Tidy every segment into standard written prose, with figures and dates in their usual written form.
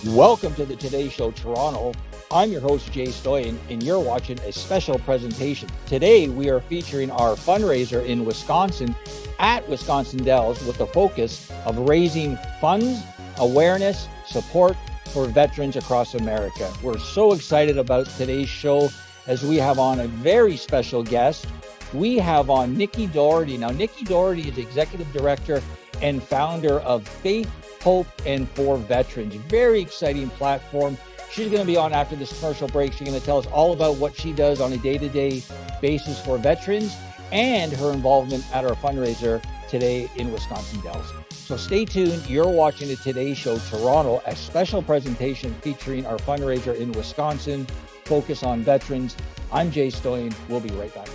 Welcome to the Today Show Toronto. I'm your host, Jay Stoyan, and you're watching a special presentation. Today, we are featuring our fundraiser in Wisconsin at Wisconsin Dells with the focus of raising funds, awareness, support for veterans across America. We're so excited about today's show as we have on a very special guest. We have on Nikki Dougherty. Now, Nikki Dougherty is Executive Director and founder of Faith, Hope, and for Veterans. Very exciting platform. She's going to be on after this commercial break. She's going to tell us all about what she does on a day-to-day basis for veterans and her involvement at our fundraiser today in Wisconsin Dells. So stay tuned. You're watching the Today Show Toronto, a special presentation featuring our fundraiser in Wisconsin, focus on veterans. I'm Jay Stoyan. We'll be right back.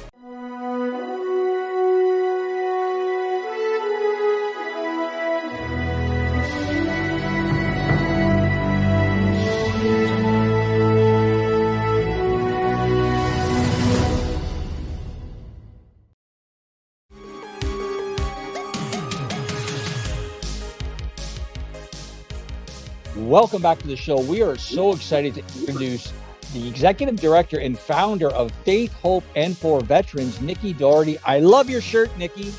Welcome back to the show. We are so excited to introduce the Executive Director and founder of Faith, Hope, and for Veterans, Nikki Dougherty. I love your shirt, Nikki.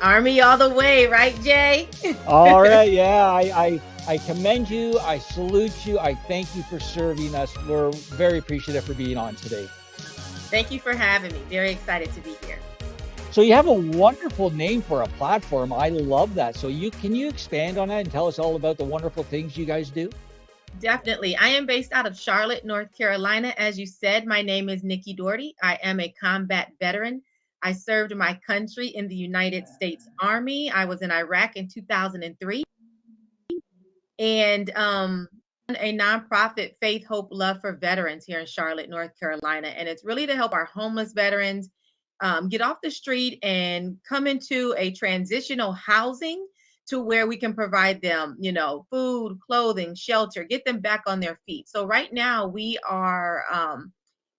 Army all the way, right, Jay? All right, yeah, I commend you. I salute you. I thank you for serving us. We're very appreciative for being on today. Thank you for having me. Very excited to be here. So you have a wonderful name for a platform. I love that. So can you expand on that and tell us all about the wonderful things you guys do? Definitely. I am based out of Charlotte, North Carolina. As you said, my name is Nikki Dougherty. I am a combat veteran. I served my country in the United States Army. I was in Iraq in 2003. And a nonprofit, Faith, Hope, Love for Veterans here in Charlotte, North Carolina. And it's really to help our homeless veterans get off the street and come into a transitional housing to where we can provide them, food, clothing, shelter, get them back on their feet. So right now we are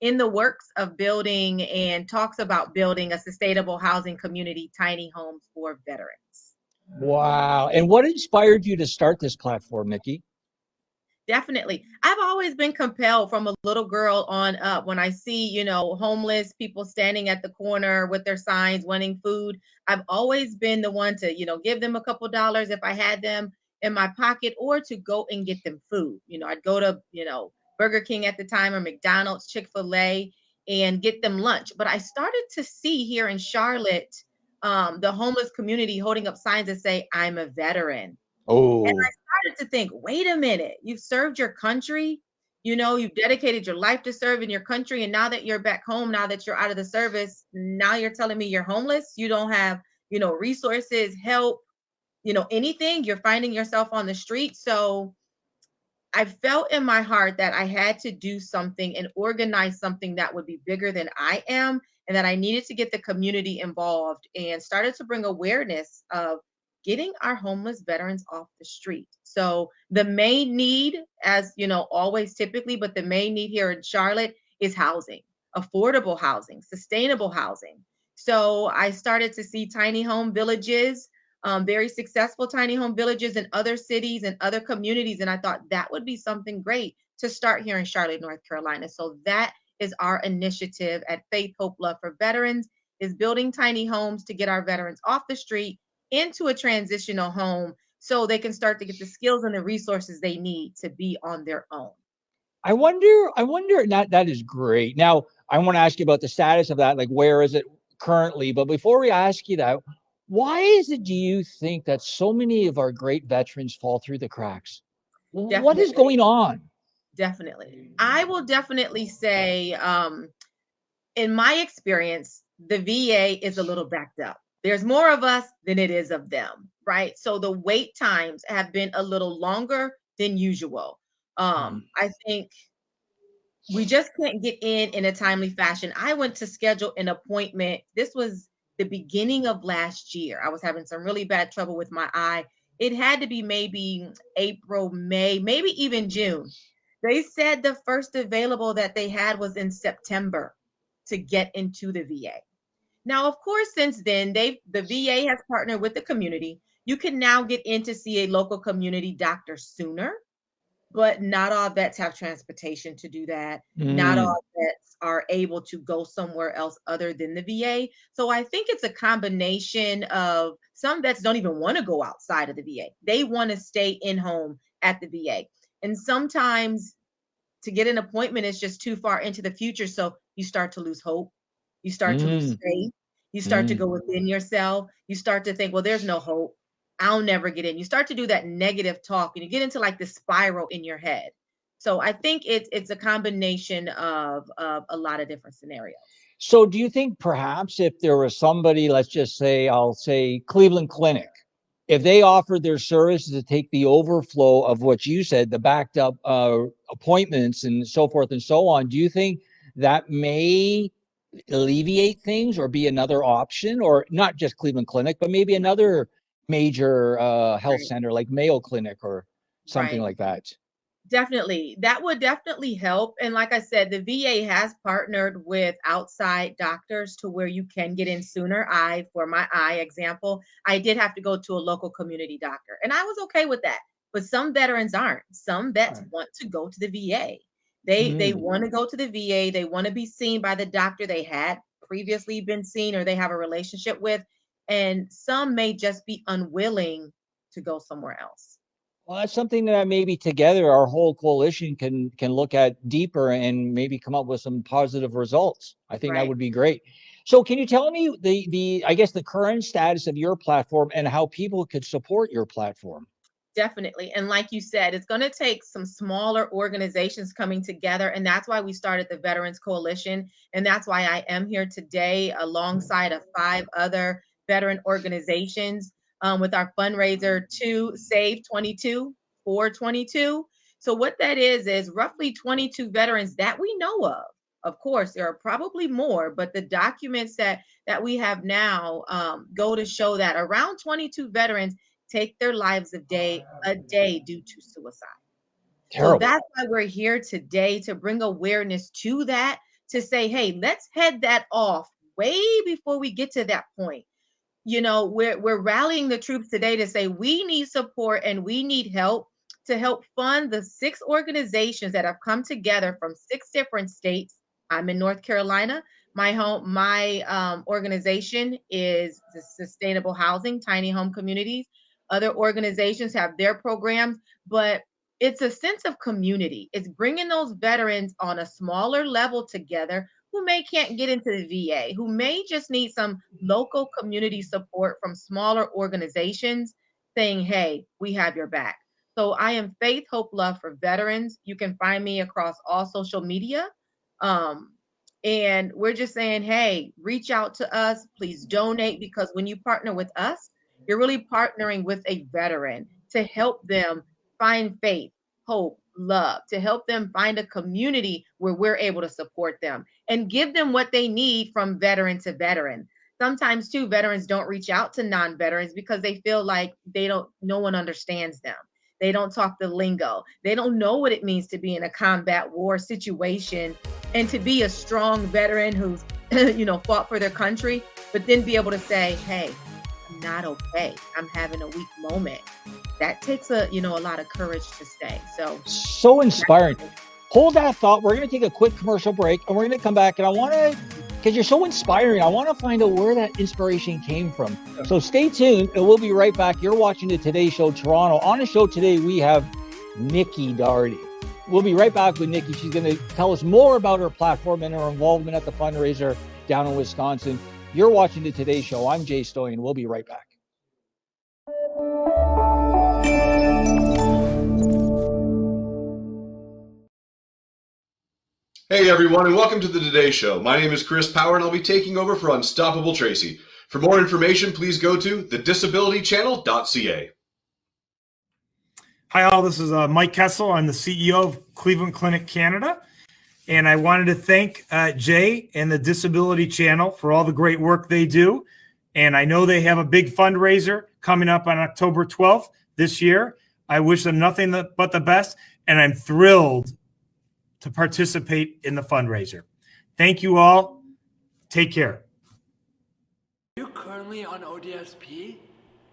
in the works of building and talks about building a sustainable housing community, tiny homes for veterans. Wow. And what inspired you to start this platform, Nikki? Definitely. I've always been compelled from a little girl on up when I see, homeless people standing at the corner with their signs wanting food. I've always been the one to, give them a couple dollars if I had them in my pocket or to go and get them food. I'd go to, Burger King at the time or McDonald's, Chick-fil-A and get them lunch. But I started to see here in Charlotte, the homeless community holding up signs that say, "I'm a veteran." And Oh, I started to think, wait a minute, you've served your country, you've dedicated your life to serving your country. And now that you're back home, now that you're out of the service, now you're telling me you're homeless. You don't have, resources, help, anything. You're finding yourself on the street. So I felt in my heart that I had to do something and organize something that would be bigger than I am, and that I needed to get the community involved and started to bring awareness of getting our homeless veterans off the street. So the main need, as always typically, but the main need here in Charlotte is housing, affordable housing, sustainable housing. So I started to see tiny home villages, very successful tiny home villages in other cities and other communities. And I thought that would be something great to start here in Charlotte, North Carolina. So that is our initiative at Faith, Hope, Love for Veterans, is building tiny homes to get our veterans off the street into a transitional home so they can start to get the skills and the resources they need to be on their own. I wonder, that is great. Now, I want to ask you about the status of that, like where is it currently? But before we ask you that, why is it, do you think that so many of our great veterans fall through the cracks? What is Definitely. going on? Definitely. I will definitely say, in my experience, the VA is a little backed up. There's more of us than it is of them, right? So the wait times have been a little longer than usual. I think we just couldn't get in a timely fashion. I went to schedule an appointment. This was the beginning of last year. I was having some really bad trouble with my eye. It had to be maybe April, May, maybe even June. They said the first available that they had was in September to get into the VA. Now, of course, since then, the VA has partnered with the community. You can now get in to see a local community doctor sooner. but not all vets have transportation to do that. Not Mm, all vets are able to go somewhere else other than the VA. So I think it's a combination of some vets don't even want to go outside of the VA. They want to stay in home at the VA. And sometimes to get an appointment is just too far into the future. So you start to lose hope. You start to lose mm, faith. You start to mm. go within yourself. You start to think, well, there's no hope. I'll never get in. You start to do that negative talk and you get into like the spiral in your head. So I think it's a combination of a lot of different scenarios. So do you think perhaps if there was somebody, let's just say, I'll say Cleveland Clinic, if they offered their services to take the overflow of what you said, the backed up appointments and so forth and so on, do you think that may alleviate things or be another option, or not just Cleveland Clinic, but maybe another major health Right. center like Mayo Clinic or something Right. like that? Definitely. That would definitely help. And like I said, the VA has partnered with outside doctors to where you can get in sooner. For my eye example, I did have to go to a local community doctor, and I was okay with that. But some veterans aren't. Some vets Right. want to go to the VA. They Mm. want to go to the VA. They want to be seen by the doctor they had previously been seen or they have a relationship with. And some may just be unwilling to go somewhere else. Well, that's something that maybe together our whole coalition can look at deeper and maybe come up with some positive results. I think that Right. would be great. So can you tell me the I guess the current status of your platform and how people could support your platform? Definitely. And like you said, it's going to take some smaller organizations coming together. And that's why we started the Veterans Coalition. And that's why I am here today alongside of 5 other veteran organizations with our fundraiser to Save 22 for 22. So, what that is roughly 22 veterans that we know of. Of course, there are probably more, but the documents that we have now go to show that around 22 veterans take their lives a day due to suicide. So Terrible. that's why we're here today to bring awareness to that, to say, hey, let's head that off way before we get to that point. We're rallying the troops today to say we need support and we need help to help fund the 6 organizations that have come together from 6 different states. I'm in North Carolina. My organization is the Sustainable Housing Tiny Home Communities. Other organizations have their programs, but it's a sense of community. It's bringing those veterans on a smaller level together who may can't get into the VA, who may just need some local community support from smaller organizations saying, hey, we have your back. So I am Faith, Hope, Love for Veterans. You can find me across all social media. Um, and we're just saying, hey, reach out to us. Please donate, because when you partner with us, you're really partnering with a veteran to help them find faith, hope, love, to help them find a community where we're able to support them and give them what they need from veteran to veteran. Sometimes too, veterans don't reach out to non-veterans because they feel like no one understands them. They don't talk the lingo. They don't know what it means to be in a combat war situation and to be a strong veteran who's fought for their country, but then be able to say, hey, I'm not okay. I'm having a weak moment. That takes a lot of courage to say. So So inspiring. Hold that thought. We're going to take a quick commercial break and we're going to come back. And I want to, because you're so inspiring, I want to find out where that inspiration came from. So stay tuned and we'll be right back. You're watching the Today Show Toronto. On the show today, we have Nikki Dougherty. We'll be right back with Nikki. She's going to tell us more about her platform and her involvement at the fundraiser down in Wisconsin. You're watching the Today Show. I'm Jay Stoyan. We'll be right back. Hey everyone, and welcome to the Today Show. My name is Chris Power, and I'll be taking over for Unstoppable Tracy. For more information, please go to thedisabilitychannel.ca. Hi all, this is Mike Kessel. I'm the CEO of Cleveland Clinic Canada, and I wanted to thank Jay and the Disability Channel for all the great work they do. And I know they have a big fundraiser coming up on October 12th this year. I wish them nothing but the best, and I'm thrilled to participate in the fundraiser. Thank you all. Take care. Are you currently on ODSP?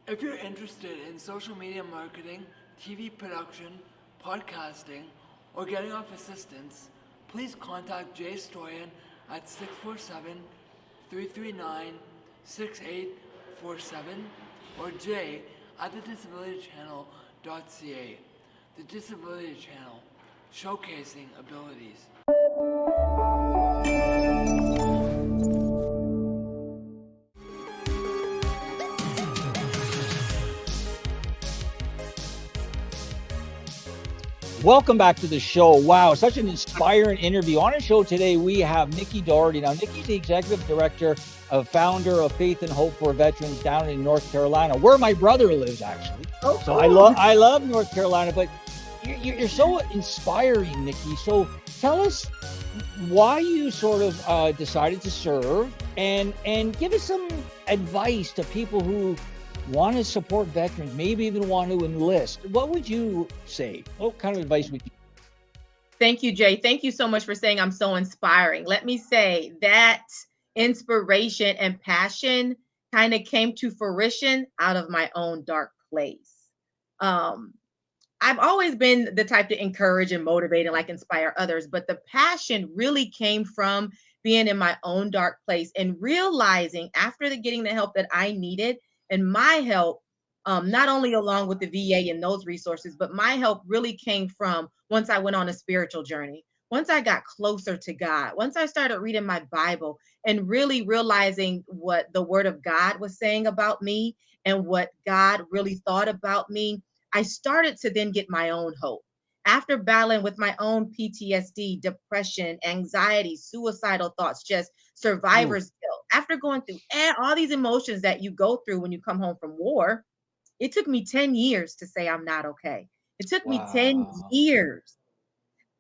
If you're interested in social media marketing, TV production, podcasting, or getting off assistance, please contact Jay Stoyan at 647-339-6847 or Jay at thedisabilitychannel.ca. The Disability Channel, showcasing abilities. Welcome back to the show. Wow, such an inspiring interview. On our show today, we have Nikki Dougherty. Now, Nikki's the executive director of founder of Faith and Hope for Veterans down in North Carolina, where my brother lives, actually. Oh, So cool. I love North Carolina, but you're so inspiring, Nikki. So tell us why you sort of decided to serve, and give us some advice to people who want to support veterans, maybe even want to enlist. What would you say? What kind of advice would you? Thank you, Jay. Thank you so much for saying I'm so inspiring. Let me say that inspiration and passion kind of came to fruition out of my own dark place. I've always been the type to encourage and motivate and like inspire others, but the passion really came from being in my own dark place and realizing after getting the help that I needed, and my help, not only along with the VA and those resources, but my help really came from once I went on a spiritual journey, once I got closer to God, once I started reading my Bible and really realizing what the Word of God was saying about me and what God really thought about me, I started to then get my own hope. After battling with my own PTSD, depression, anxiety, suicidal thoughts, just survivor's guilt, after going through all these emotions that you go through when you come home from war, it took me 10 years to say I'm not okay. It took me 10 Wow. years.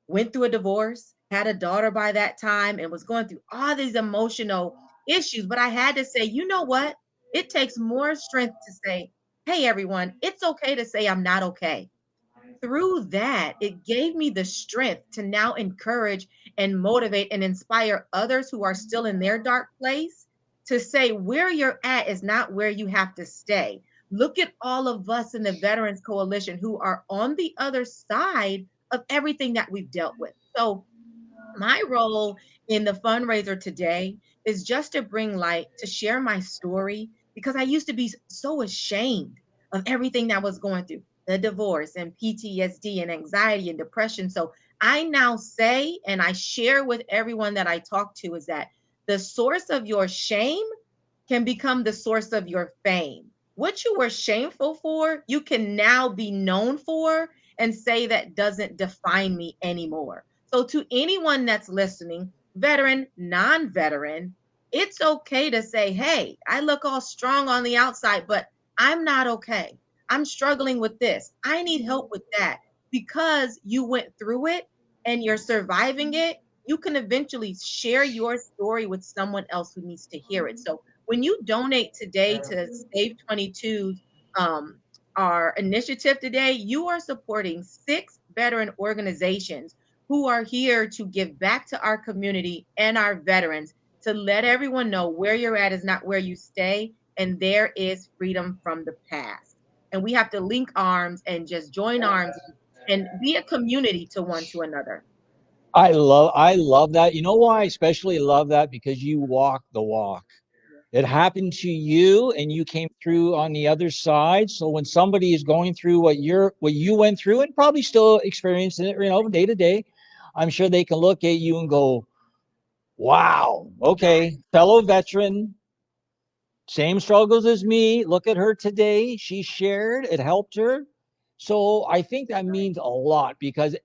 Went through a divorce, had a daughter by that time, and was going through all these emotional issues. But I had to say, you know what? It takes more strength to say, hey, everyone, it's okay to say I'm not okay. Through that, it gave me the strength to now encourage and motivate and inspire others who are still in their dark place to say where you're at is not where you have to stay. Look at all of us in the Veterans Coalition who are on the other side of everything that we've dealt with. So my role in the fundraiser today is just to bring light, to share my story, because I used to be so ashamed of everything that was going through the divorce and PTSD and anxiety and depression. So I now say, and I share with everyone that I talk to, is that the source of your shame can become the source of your fame. What you were shameful for, you can now be known for and say that doesn't define me anymore. So, to anyone that's listening, veteran, non veteran, it's okay to say, hey, I look all strong on the outside, but I'm not okay. I'm struggling with this. I need help with that. Because you went through it and you're surviving it, you can eventually share your story with someone else who needs to hear it. So, when you donate today to Save 22's our initiative today, you are supporting 6 veteran organizations who are here to give back to our community and our veterans, to let everyone know where you're at is not where you stay, and there is freedom from the past. And we have to link arms and just join arms and be a community to one to another. I love that. You know why I especially love that? Because you walk the walk. It happened to you and you came through on the other side. So when somebody is going through what you went through and probably still experiencing it, day to day, I'm sure they can look at you and go, wow, okay, fellow veteran, same struggles as me. Look at her today. She shared, it helped her. So I think that means a lot, because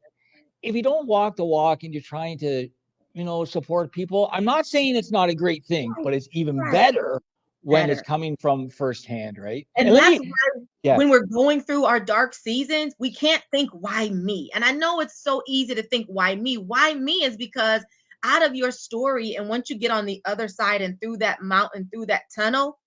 if you don't walk the walk and you're trying to, support people, I'm not saying it's not a great thing, Right, but it's even right. better when it's Better. coming from firsthand, right? And let that's me, why yeah, when we're going through our dark seasons, we can't think, why me? And I know it's so easy to think, why me? Why me is because out of your story, and once you get on the other side and through that mountain, through that tunnel,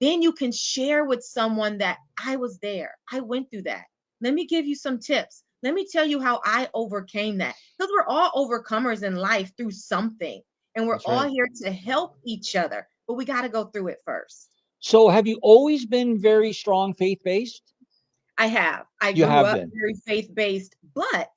then you can share with someone that I was there. I went through that. Let me give you some tips. Let me tell you how I overcame that. Because we're all overcomers in life through something. And we're that's all right. here to help each other. But we got to go through it first. So have you always been very strong faith-based? I have. I You grew have up been. very faith-based, But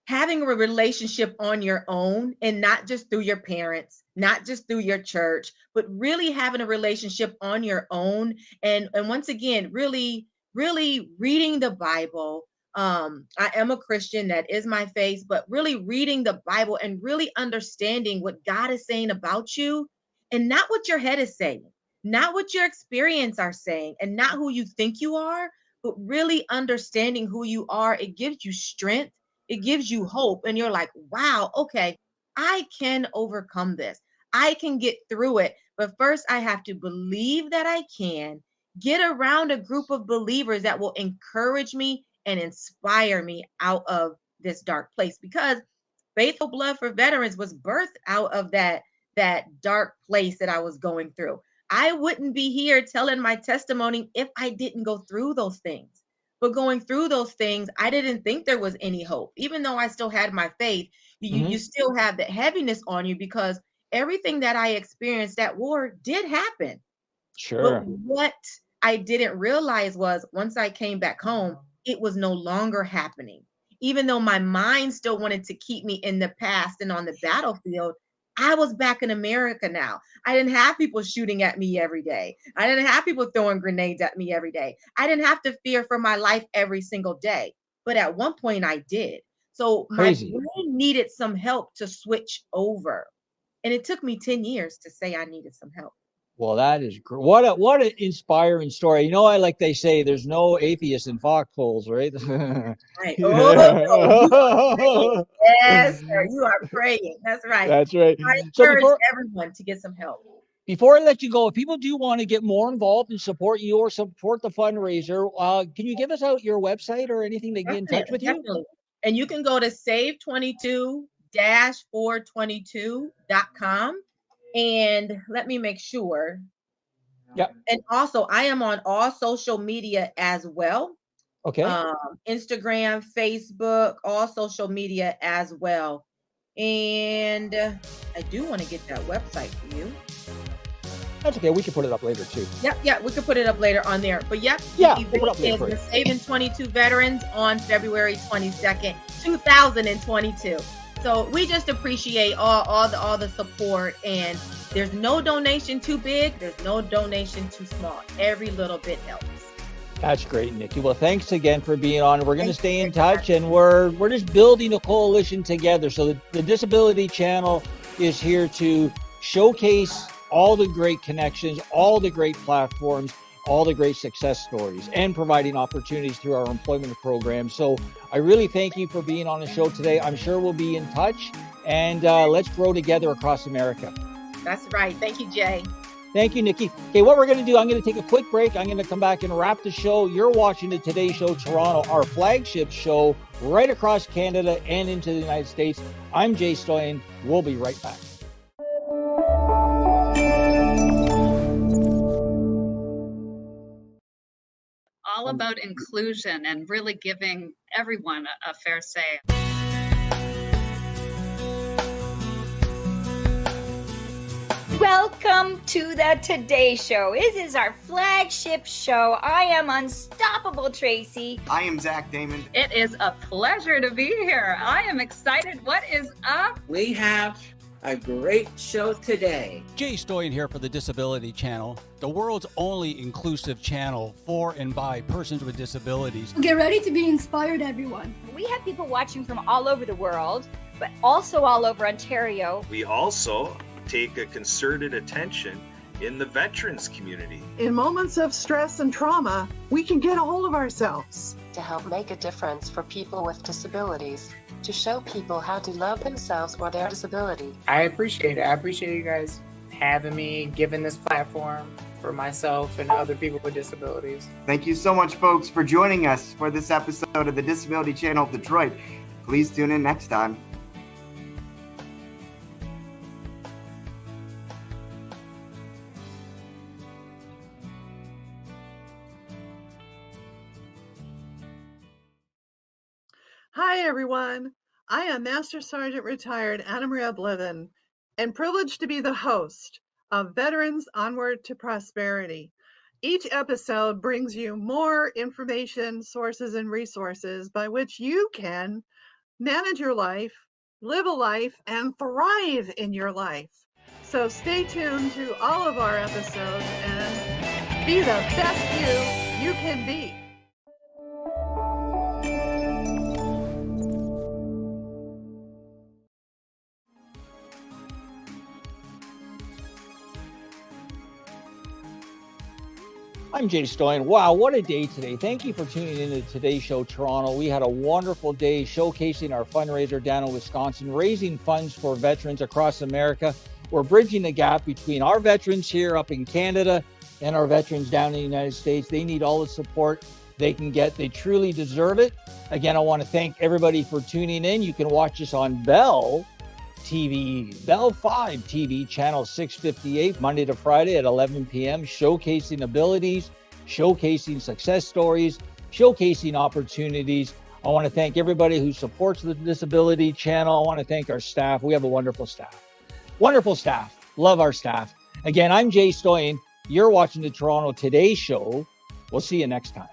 having a relationship on your own, and not just through your parents, not just through your church, but really having a relationship on your own. And once again, really reading the Bible. I am a Christian, that is my faith, but really reading the Bible and really understanding what God is saying about you, and not what your head is saying, not what your experience are saying, and not who you think you are, but really understanding who you are. It gives you strength, it gives you hope, and you're like, wow, okay, I can overcome this, I can get through it. But first I have to believe that I can, get around a group of believers that will encourage me and inspire me out of this dark place, because Faithful Blood for Veterans was birthed out of that dark place that I was going through. I wouldn't be here telling my testimony if I didn't go through those things. But going through those things, I didn't think there was any hope. Even though I still had my faith, you still have the heaviness on you, because everything that I experienced, that war did happen. Sure. But what I didn't realize was, once I came back home, it was no longer happening. Even though my mind still wanted to keep me in the past and on the battlefield, I was back in America now. I didn't have people shooting at me every day. I didn't have people throwing grenades at me every day. I didn't have to fear for my life every single day. But at one point I did. So Crazy. my brain needed some help to switch over. And it took me 10 years to say I needed some help. Well, that is what an inspiring story. You know, like they say, there's no atheist in foxholes, right? Right. Oh, no, you are praying. Yes, sir. You are praying. That's right. That's right. I So encourage everyone to get some help. before I let you go, if people do want to get more involved and support you or support the fundraiser, can you give us out your website or anything to get in touch with you? Definitely. And you can go to save22-422.com. And let me make sure. Yep. And also, I am on all social media as well. Okay. Instagram, Facebook, all social media as well. And I do want to get that website for you. That's okay. We can put it up later too. Yep, we could put it up later on there. But yeah, the we'll put it up event later is the Saving 22 Veterans on February 22nd, 2022. So we just appreciate all the support, and there's no donation too big, there's no donation too small. Every little bit helps. That's great, Nikki. Well, thanks again for being on. We're going to stay in touch, and we're just building a coalition together. So the Disability Channel is here to showcase all the great connections, all the great platforms, all the great success stories, and providing opportunities through our employment program. So I really thank you for being on the show today. I'm sure we'll be in touch, and let's grow together across America. That's right. Thank you, Jay. Thank you, Nikki. Okay, what we're going to do, I'm going to take a quick break. I'm going to come back and wrap the show. You're watching the Today Show Toronto, our flagship show right across Canada and into the United States. I'm Jay Stoyan. We'll be right back. All about inclusion and really giving everyone a fair say. Welcome to the Today Show. This is our flagship show. I am Unstoppable Tracy. I am Zach Damon. It is a pleasure to be here. I am excited. What is up? We have a great show today. Jay Stoyan here for the Disability Channel, the world's only inclusive channel for and by persons with disabilities. Get ready to be inspired, everyone. We have people watching from all over the world, but also all over Ontario. We also take a concerted attention in the veterans community. In moments of stress and trauma, we can get a hold of ourselves. To help make a difference for people with disabilities, to show people how to love themselves or their disability. I appreciate it. I appreciate you guys having me, giving this platform for myself and other people with disabilities. Thank you so much, folks, for joining us for this episode of the Disability Channel of Detroit. Please tune in next time. Hi, everyone. I am Master Sergeant Retired Anna Maria Blevin, and privileged to be the host of Veterans Onward to Prosperity. Each episode brings you more information, sources, and resources by which you can manage your life, live a life, and thrive in your life. So stay tuned to all of our episodes and be the best you can be. I'm Jay Stoyan. Wow, what a day today. Thank you for tuning in to today's show, Toronto. We had a wonderful day showcasing our fundraiser down in Wisconsin, raising funds for veterans across America. We're bridging the gap between our veterans here up in Canada and our veterans down in the United States. They need all the support they can get. They truly deserve it. Again, I want to thank everybody for tuning in. You can watch us on Bell TV, Bell 5 TV, channel 658, Monday to Friday at 11 p.m., showcasing abilities, showcasing success stories, showcasing opportunities. I want to thank everybody who supports the Disability Channel. I want to thank our staff. We have a wonderful staff. Wonderful staff. Love our staff. Again, I'm Jay Stoyan. You're watching the Toronto Today Show. We'll see you next time.